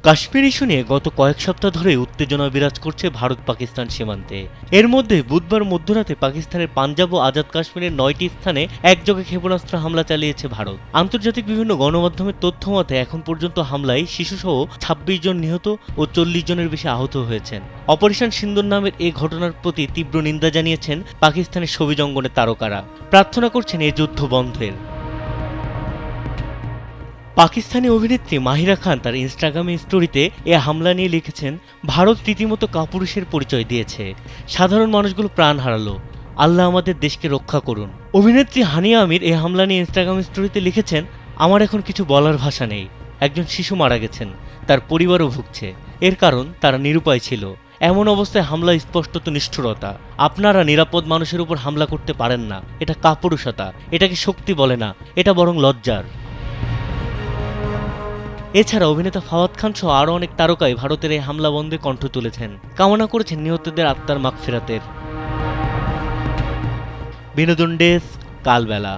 Kashmir issue নিয়ে গত কয়েক সপ্তাহ ধরে উত্তেজনা বিরাজ করছে ভারত পাকিস্তান সীমান্তে। এর মধ্যে বুধবার মধ্যরাতে পাকিস্তানের পাঞ্জাব ও আজাদ কাশ্মীরের ৯টি স্থানে একযোগে ক্ষেপণাস্ত্র হামলা চালিয়েছে ভারত। আন্তর্জাতিক বিভিন্ন গণমাধ্যমের তথ্য মতে এখন পর্যন্ত হামলায় শিশুসহ ২৬ জন নিহত ও ৪০ জনের বেশি আহত হয়েছেন। অপারেশন সিন্দুর নামের এই ঘটনার প্রতি তীব্র নিন্দা জানিয়েছেন পাকিস্তানের ছবি অঙ্গনের তারকারা। প্রার্থনা করছেন এই যুদ্ধ বন্ধের। পাকিস্তানি অভিনেত্রী মাহিরা খান তার ইনস্টাগ্রামে স্টোরিতে এ হামলা নিয়ে লিখেছেন, ভারত রীতিমতো কাপুরুষের পরিচয় দিয়েছে। সাধারণ মানুষগুলো প্রাণ হারালো। আল্লাহ আমাদের দেশকে রক্ষা করুন। অভিনেত্রী হানিয়া আমির এই হামলা নিয়ে ইনস্টাগ্রাম স্টোরিতে লিখেছেন, আমার এখন কিছু বলার ভাষা নেই। একজন শিশু মারা গেছেন, তার পরিবারও ভুগছে। এর কারণ তারা নিরুপায় ছিল। এমন অবস্থায় হামলা স্পষ্টত নিষ্ঠুরতা। আপনারা নিরাপদ মানুষের উপর হামলা করতে পারেন না। এটা কাপুরুষতা। এটাকে শক্তি বলে না, এটা বরং লজ্জার। এছাড়া অভিনেতা ফাওয়াদ খান সহ আরও অনেক তারকাই ভারতের এই হামলা বন্ধে কণ্ঠ তুলেছেন, কামনা করেছেন নিহতদের আত্মার মাগফিরাতের। বিনোদন ডেস্ক, কালবেলা।